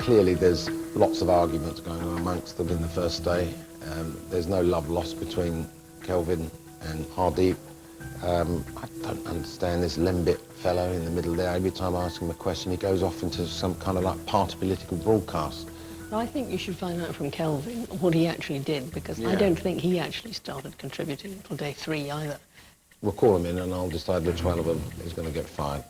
clearly there's lots of arguments going on amongst them in the first day. There's no love lost between Kelvin and Hardeep. I don't understand this Lembit fellow in the middle there. Every time I ask him a question, he goes off into some kind of like party political broadcast. I think you should find out from Kelvin what he actually did, because I don't think he actually started contributing until day 3 either. We'll call him in and I'll decide which one of them is going to get fired.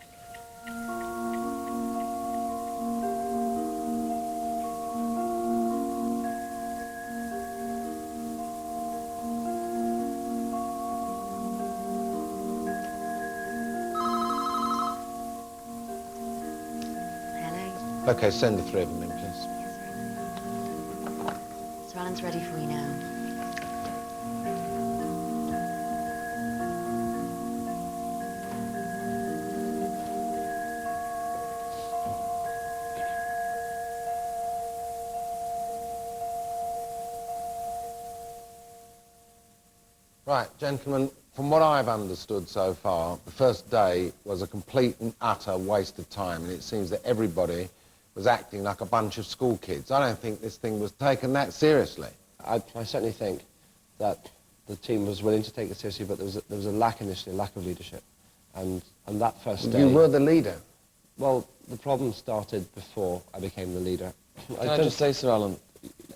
Okay, send the 3 of them in, please. Yes, sir. So Alan's ready for you now. Right, gentlemen, from what I've understood so far, the first day was a complete and utter waste of time, and it seems that everybody was acting like a bunch of school kids. I don't think this thing was taken that seriously. I certainly think that the team was willing to take it seriously, but there was a lack initially, a lack of leadership. And that first day... You were the leader. Well, the problem started before I became the leader. Can I just say, Sir Alan,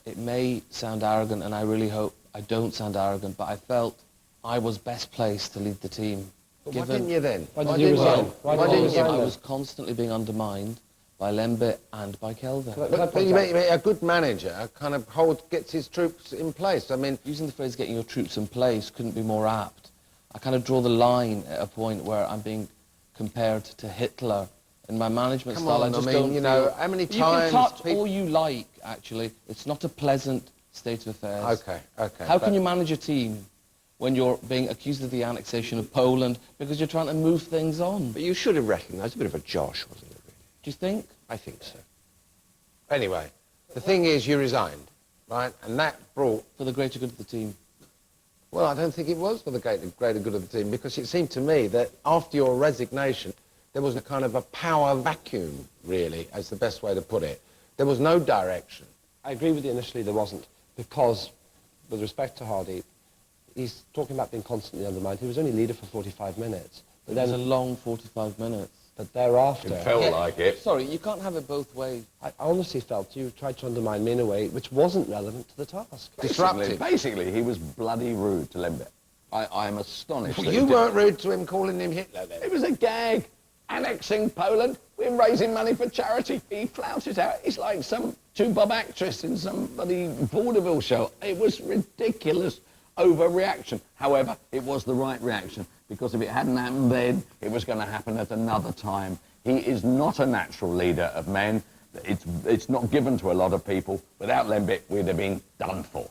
it may sound arrogant, and I really hope I don't sound arrogant, but I felt I was best placed to lead the team. But why didn't you then? Why didn't you resign? Why didn't you? I was constantly being undermined by Lembit and by Kelvin. But a good manager kind of gets his troops in place. I mean, using the phrase "getting your troops in place" couldn't be more apt. I kind of draw the line at a point where I'm being compared to Hitler in my management style. I mean, you know, how many times... You can cut all you like, actually. It's not a pleasant state of affairs. Okay, okay. How can you manage a team when you're being accused of the annexation of Poland because you're trying to move things on? But you should have recognised a bit of a josh, wasn't it, really? Do you think? I think so. Anyway, the thing is, you resigned, right? And that brought... For the greater good of the team. Well, I don't think it was for the greater good of the team, because it seemed to me that after your resignation, there was a kind of a power vacuum, really, as the best way to put it. There was no direction. I agree with you initially there wasn't, because, with respect to Hardeep, he's talking about being constantly undermined. He was only leader for 45 minutes. But It was a long 45 minutes. But thereafter... It felt like it. Sorry, you can't have it both ways. I honestly felt you tried to undermine me in a way which wasn't relevant to the task. Disruptive. Basically, he was bloody rude to Lembit. I'm astonished. Well, you weren't rude to him calling him Hitler then. It was a gag. Annexing Poland, we're raising money for charity. He flouts it out. He's like some two-bob actress in some bloody vaudeville show. It was ridiculous overreaction. However, it was the right reaction, because if it hadn't happened then, it was going to happen at another time. He is not a natural leader of men. It's not given to a lot of people. Without Lembit, we'd have been done for.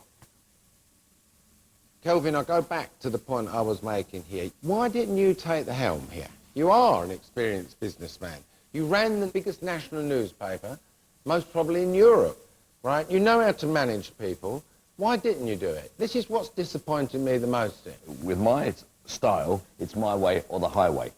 Kelvin, I go back to the point I was making here. Why didn't you take the helm here? You are an experienced businessman. You ran the biggest national newspaper, most probably in Europe, right? You know how to manage people. Why didn't you do it? This is what's disappointed me the most here. With my style, it's my way or the highway.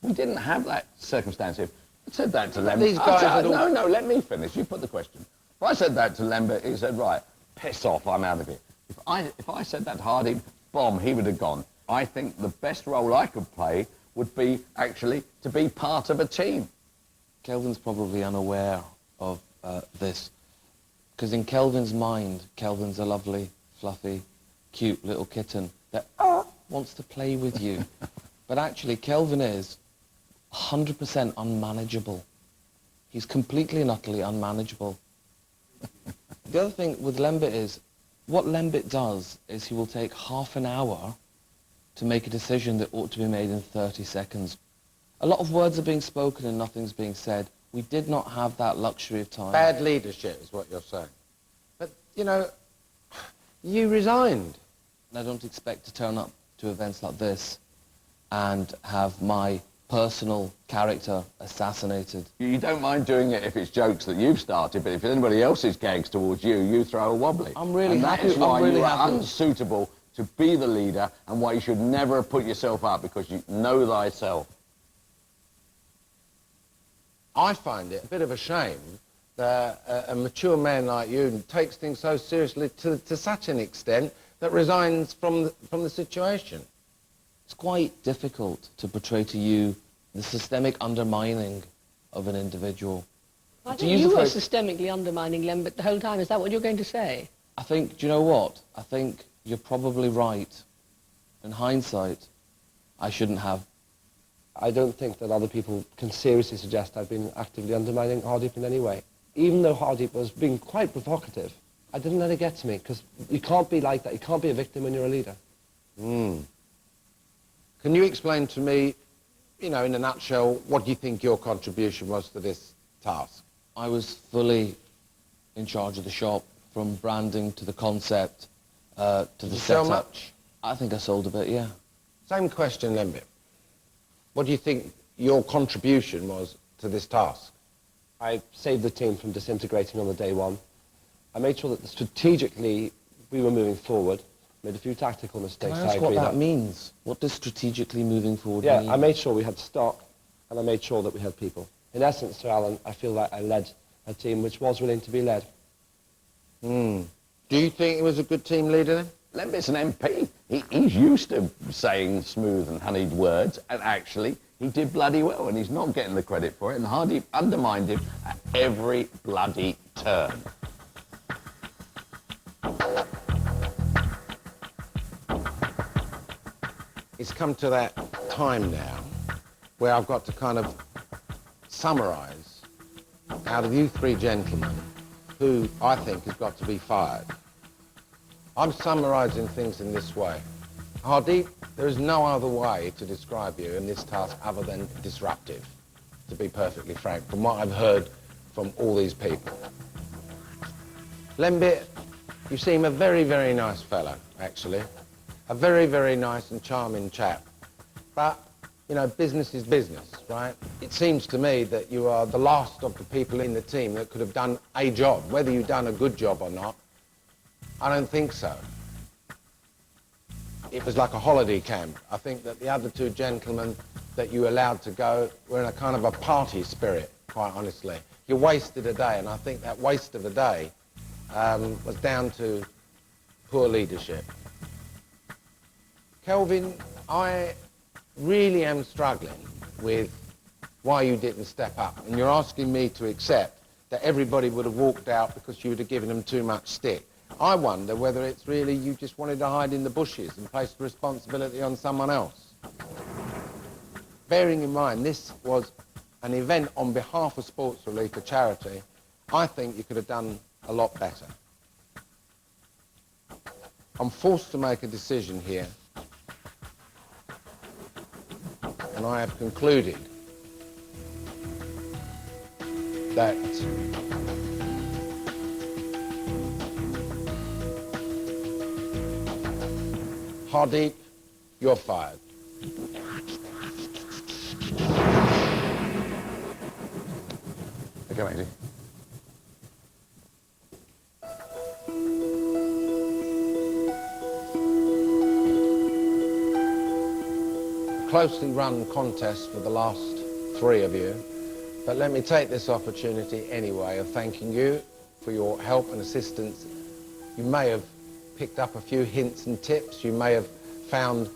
We didn't have that circumstance. If I said that to Lembit... These guys No, let me finish. You put the question. If I said that to Lembit, he said, right, piss off, I'm out of it. If I said that to Hardy, bomb, he would have gone. I think the best role I could play would be actually to be part of a team. Kelvin's probably unaware of this, because in Kelvin's mind, Kelvin's a lovely, fluffy, cute little kitten that wants to play with you. But actually, Kelvin is 100% unmanageable. He's completely and utterly unmanageable. The other thing with Lembit is, what Lembit does is he will take half an hour to make a decision that ought to be made in 30 seconds. A lot of words are being spoken and nothing's being said. We did not have that luxury of time. Bad leadership is what you're saying. But, you know, you resigned. I don't expect to turn up to events like this and have my personal character assassinated. You don't mind doing it if it's jokes that you've started, but if anybody else's gags towards you, you throw a wobbly. I'm really happy. That is why I'm really you are happy. unsuitable to be the leader, and why you should never have put yourself up, because you know thyself. I find it a bit of a shame a mature man like you takes things so seriously to such an extent that resigns from the situation? It's quite difficult to portray to you the systemic undermining of an individual. I To think use you the were phrase- systemically undermining Lembit the whole time. Is that what you're going to say? I think, do you know what? I think you're probably right. In hindsight, I shouldn't have. I don't think that other people can seriously suggest I've been actively undermining Hardeep in any way. Even though Hardeep was being quite provocative, I didn't let it get to me, because you can't be like that. You can't be a victim when you're a leader. Can you explain to me, in a nutshell, what do you think your contribution was to this task? I was fully in charge of the shop, from branding to the concept, to the you sell setup. much? I think I sold a bit, yeah. Same question, Lembit. What do you think your contribution was to this task? I saved the team from disintegrating on the day one. I made sure that strategically we were moving forward. Made a few tactical Can mistakes. I ask what agree that means? What does strategically moving forward Yeah, mean? I made sure we had stock, and I made sure that we had people. In essence, Sir Alan, I feel like I led a team which was willing to be led. Do you think he was a good team leader then? Lembit's an MP. He's used to saying smooth and honeyed words, and actually, he did bloody well, and he's not getting the credit for it, and Hardeep undermined him at every bloody turn. It's come to that time now where I've got to kind of summarise out of you three gentlemen who I think has got to be fired. I'm summarising things in this way. Hardeep, there is no other way to describe you in this task other than disruptive, to be perfectly frank, from what I've heard from all these people. Lembit, you seem a very, very nice fellow, actually. A very, very nice and charming chap. But, business is business, right? It seems to me that you are the last of the people in the team that could have done a job. Whether you've done a good job or not, I don't think so. It was like a holiday camp. I think that the other two gentlemen that you allowed to go were in a kind of a party spirit, quite honestly. You wasted a day, and I think that waste of a day was down to poor leadership. Kelvin, I really am struggling with why you didn't step up. And you're asking me to accept that everybody would have walked out because you would have given them too much stick. I wonder whether it's really you just wanted to hide in the bushes and place the responsibility on someone else. Bearing in mind this was an event on behalf of Sports Relief, a charity, I think you could have done a lot better. I'm forced to make a decision here, and I have concluded that Hardeep, you're fired. Okay, matey. Closely run contest for the last three of you, but let me take this opportunity anyway of thanking you for your help and assistance. You may have picked up a few hints and tips. You may have found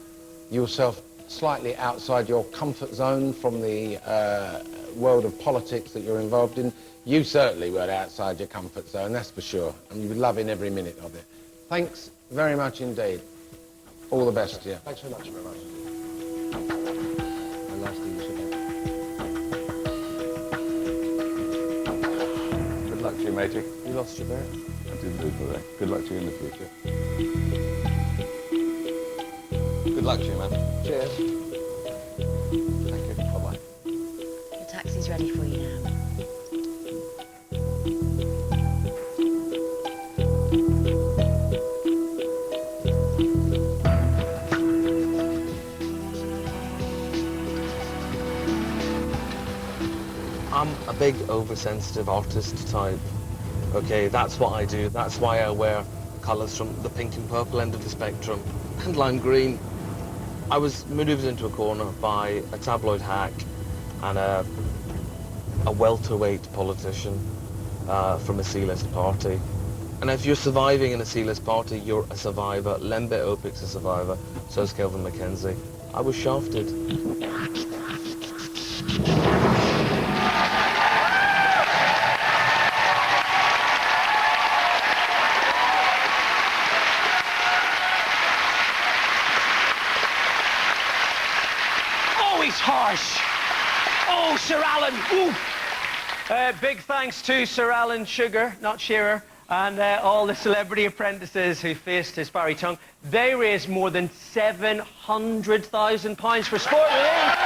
yourself slightly outside your comfort zone from the world of politics that you're involved in. You certainly weren't outside your comfort zone, that's for sure, and you're loving every minute of it. Thanks very much indeed. All the best to you. Thanks very much. And nice leadership. Good luck to you, matey. You lost your bet. I didn't do today. Good luck to you in the future. Good luck to you, man. Cheers. Thank you. Bye-bye. The taxi's ready for you now. I'm a big oversensitive artist type. Okay, that's what I do. That's why I wear colours from the pink and purple end of the spectrum and lime green. I was moved into a corner by a tabloid hack and a welterweight politician from a C-list party. And if you're surviving in a C-list party, you're a survivor. Lembit Opic's a survivor, so is Kelvin Mackenzie. I was shafted. Oh, he's harsh. Oh, Sir Alan. Ooh. Big thanks to Sir Alan Sugar, not Shearer, and all the celebrity apprentices who faced his fiery tongue. They raised more than £700,000 for Sport Within.